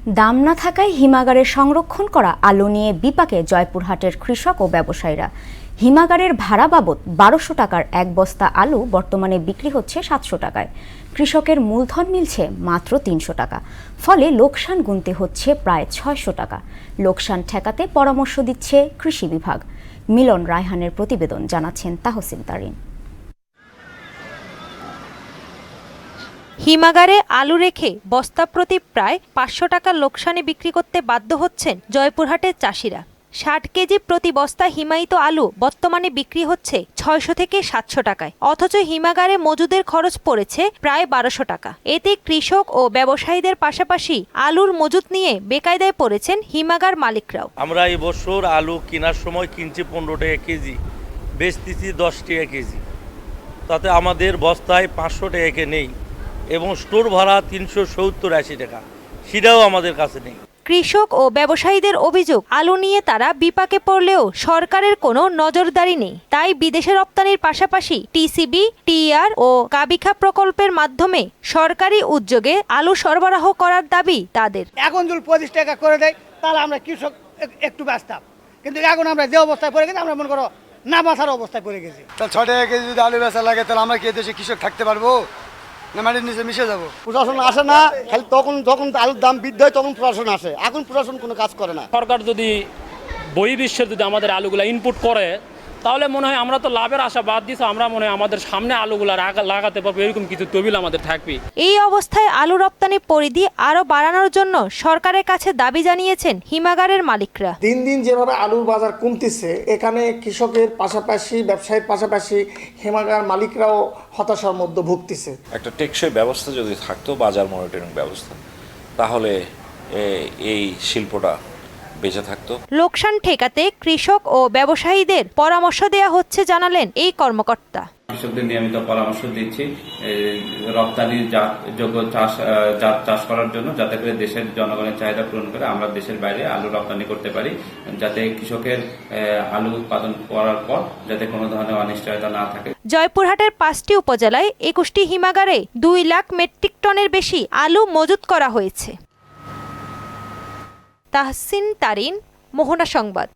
দাম না থাকায় হিমাগারে সংরক্ষণ করা আলু নিয়ে বিপাকে জয়পুরহাটের কৃষক ও ব্যবসায়ীরা। হিমাগারের ভাড়া বাবদ ১২০০ টাকার এক বস্তা আলু বর্তমানে বিক্রি হচ্ছে ৭০০ টাকায়। কৃষকের মূলধন মিলছে মাত্র ৩০০ টাকা, ফলে লোকসান গুনতে হচ্ছে প্রায় ৬০০ টাকা। লোকসান ঠেকাতে পরামর্শ দিচ্ছে কৃষি বিভাগ। মিলন রায়হানের প্রতিবেদন, জানাচ্ছেন তাহসিন তারিন। হিমাগারে আলু রেখে বস্তা প্রতি প্রায় ৫০০ টাকা লোকসানে বিক্রি করতে বাধ্য হচ্ছেন জয়পুরহাটের চাষিরা। ৬০ কেজি প্রতি বস্তা হিমায়িত আলু বর্তমানে বিক্রি হচ্ছে ৬০০ থেকে ৭০০ টাকায়, অথচ হিমাগারে মজুদের খরচ পড়েছে প্রায় ১২০০ টাকা। এতে কৃষক ও ব্যবসায়ীদের পাশাপাশি আলুর মজুত নিয়ে বেকায়দায় পড়েছেন হিমাগার মালিকরাও। আমরা এই বছর আলু কেনার সময় কিনছি ১৫ টাকা কেজি, বেচতেছি ১০ টাকা কেজি, তাতে আমাদের বস্তায় ৫০০ টাকা নেই এবং স্টোর ভাড়া ৩৭০-৮০ টাকা, সেটাও আমাদের কাছে নেই। কৃষক ও ব্যবসায়ীদের অভিযোগ, আলু নিয়ে তারা বিপাকে পড়লেও সরকারের কোনো নজরদারি নেই। তাই বিদেশে রপ্তানির পাশাপাশি টিসিবি, টিআর ও কাবিখা প্রকল্পের মাধ্যমে সরকারি উদ্যোগে আলু সরবরাহ করার দাবি তাদের। এখন যদি ২৫ টাকা করে দেয় তাহলে আমরা কৃষক একটু বাঁচতাম, কিন্তু এখন আমরা যে অবস্থায় পড়ে গেছি, আমরা মনে করো না বাঁচার অবস্থায় পড়ে গেছি। তাহলে ৬ টাকা কেজি যদি আলু বেচা লাগে, তাহলে আমরা কি দেশে কৃষক থাকতে পারবো না মাটির নিচে মিশে যাবো? প্রশাসন আসে না, খালি যখন আলুর দাম বৃদ্ধি হয় তখন প্রশাসন আসে। এখন প্রশাসন কোনো কাজ করে না। সরকার যদি বহির্বিশ্বের যদি আমাদের আলুগুলা ইনপুট করে, তাহলে মনে হয় আমরা তো লাভের আশা বাদ দিয়েছি, আমরা মনে হয় আমাদের সামনে আলুগুলা লাগাতে পারবো, এরকম কিছু তহবিল আমাদের থাকবে। এই অবস্থায় আলু রপ্তানি পরিধি আরো বাড়ানোর জন্য সরকারের কাছে দাবি জানিয়েছেন হিমাগারের মালিকরা। দিন দিন যেভাবে আলুর বাজার কমতেছে, এখানে কৃষকের পাশাপাশি ব্যবসায়ীর পাশাপাশি হিমাগার মালিকরাও হতাশার মধ্যে ভুগতেছে। একটা টেকসই ব্যবস্থা যদি থাকতো, বাজার মনিটরিং ব্যবস্থা, তাহলে এই শিল্পটা বেঁচে থাকতো। লোকসান ঠেকাতে কৃষক ও ব্যবসায়ীদের পরামর্শ দেয়া হচ্ছে জানালেন এই কর্মকর্তা। কৃষকদের নিয়মিত পরামর্শ দিচ্ছি রপ্তানি যোগ্য জাত চাষ করার জন্য, যাতে করে দেশের জনগণের চাহিদা পূরণ করে আমরা দেশের বাইরে আলু রপ্তানি করতে পারি, যাতে কৃষকের আলু উৎপাদন করার পর যাতে কোনো ধরনের অনিশ্চয়তা না থাকে। জয়পুরহাটের ৫টি উপজেলায় ২১টি হিমাগারে ২ লাখ মেট্রিক টনের বেশি আলু মজুত করা হয়েছে। তাহসিন তারিন, মোহনা সংবাদ।